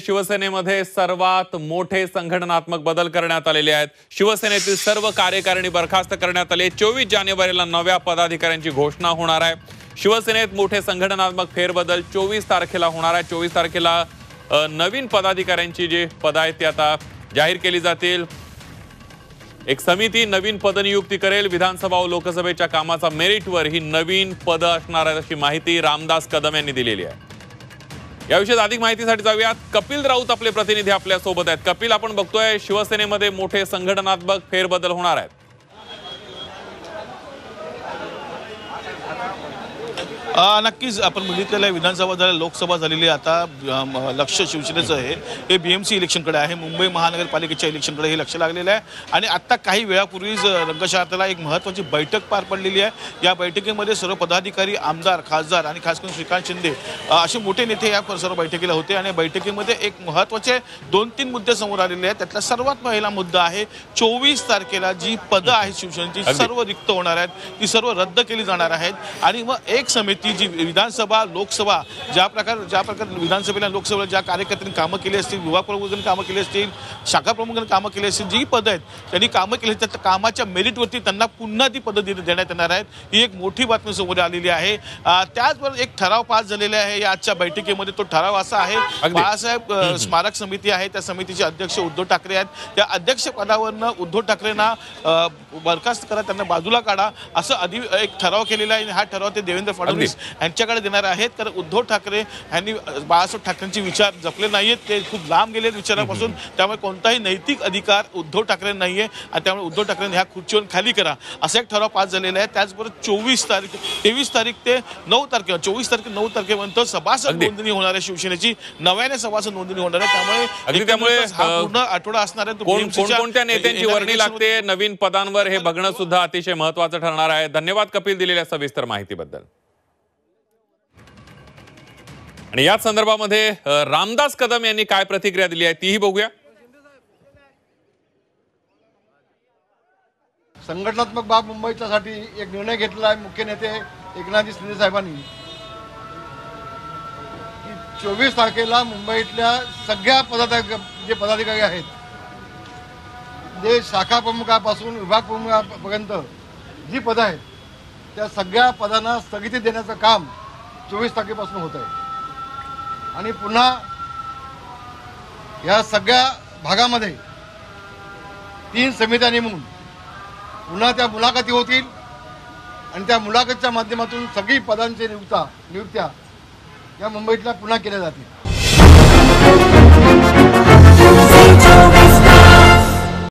शिवसेनेमध्ये सर्वात मोठे संघटनात्मक बदल करण्यात आलेले आहेत। शिवसेनेतील सर्व कार्यकारिणी बरखास्त करण्यात आले। 24 जानेवारीला नव्या पदाधिकाऱ्यांची घोषणा होणार आहे। शिवसेनेत मोठे संघटनात्मक फेरबदल 24 तारखेला होणार आहे। 24 तारखेला नवीन पदाधिकाऱ्यांची जी पद आहेत ती आता जाहीर केली जातील। एक समिती नवीन पदनियुक्ती करेल। विधानसभा व लोकसभेच्या कामाचा मेरिटवर ही नवीन पद असणार आहे अशी माहिती रामदास कदम यांनी दिलेली आहे। याविषयी अधिक माहितीसाठी जाऊयात। कपिल राऊत आपले प्रतिनिधी आपल्या सोबत आहेत। कपिल, आपण बघतोय शिवसेनेमध्ये मोठे संघटनात्मक फेरबदल होणार आहेत। नक्कीच आपण बघितलेलं आहे, विधानसभा झाली, लोकसभा झालेली आहे। आता लक्ष शिवसेनेचं आहे हे बीएमसी इलेक्शनकडे आहे, मुंबई महानगरपालिकेच्या इलेक्शनकडे हे लक्ष लागलेलं आहे। आणि आता काही वेळापूर्वीच रंगशाळेला एक महत्त्वाची बैठक पार पडलेली आहे। या बैठकीमध्ये सर्व पदाधिकारी, आमदार, खासदार आणि खास करून श्रीकांत शिंदे असे मोठे नेते या सर्व बैठकीला होते। आणि बैठकीमध्ये एक महत्त्वाचे 2-3 मुद्दे समोर आलेले आहेत। त्यातला सर्वात पहिला मुद्दा आहे 24 तारखेला जी पदं आहेत शिवसेनेची सर्व रिक्त होणार आहेत, ती सर्व रद्द केली जाणार आहेत। आणि मग एक समिती जी विधानसभा लोकसभा ज्या प्रकार विधानसभेला लोकसभेला ज्या कार्यकर्त्यांनी कामं केली असतील, विभाग प्रमुखांनी कामं केली असतील, शाखा प्रमुखांनी कामं केली असतील, जी पदं आहेत त्यांनी कामं केली त्या कामाच्या मेरिटवरती त्यांना पुन्हा ती पदं देण्यात येणार आहेत। ही एक मोठी बातमी समोर आलेली आहे। त्याचबरोबर एक ठराव पास झालेला आहे या आजच्या बैठकीमध्ये। तो ठराव असा आहे, बाळासाहेब स्मारक समिती आहे, त्या समितीचे अध्यक्ष उद्धव ठाकरे आहेत। त्या अध्यक्ष पदावरनं उद्धव ठाकरेंना बरखास्त करा, त्यांना बाजूला काढा असं एक ठराव केलेला आहे। हा ठराव ते देवेंद्र फडणवीस यांच्याकडे देणार आहेत, कारण उद्धव ठाकरे यांनी बाळासाहेब ठाकरेंचे विचार जपले नाहीत, ते खूप लांब गेले विचारापासून। त्यामुळे कोणताही नैतिक अधिकार उद्धव ठाकरे नाहीये आणि त्यामुळे उद्धव ठाकरेंनी ह्या खुर्चीवर खाली करा असा एक ठराव पास झालेला आहे। त्याचबरोबर 23 तारीख ते 9 तारखेला 24 तारखे 9 तारखेपर्यंत सभासद नोंदणी होणार आहे शिवसेनेची, नव्याने सभासद नोंदणी होणार आहे। त्यामुळे हा पूर्ण आठवडा असणार आहे। कोणत्या नेत्यांची वर्णी लागते नवीन पदांवर हे बघणं सुद्धा अतिशय महत्त्वाचं ठरणार आहे। धन्यवाद कपिल दिलेल्या सविस्तर माहितीबद्दल। आणि याच संदर्भामध्ये रामदास कदम यांनी काय प्रतिक्रिया दिली आहे तीही बघूया। संघटनात्मक बाब मुंबईच्यासाठी एक निर्णय घेतला आहे मुख्य नेते एकनाथ शिंदे साहेबांनी की 24 तारखेला मुंबईतल्या सगळ्या पदाधिकारी आहेत, जे शाखा प्रमुखापासून विभाग प्रमुखापर्यंत जी पदं आहेत त्या सगळ्या पदांना स्थगिती देण्याचं काम 24 तारखेपासून होत आहे। आणि पुन्हा या सगळ्या भागामध्ये 3 समित्या नेमून पुन्हा त्या मुलाखती होतील आणि त्या मुलाखतीच्या माध्यमातून सगळी पदांची नियुक्त्या या मुंबईतल्या पुन्हा केल्या जातील।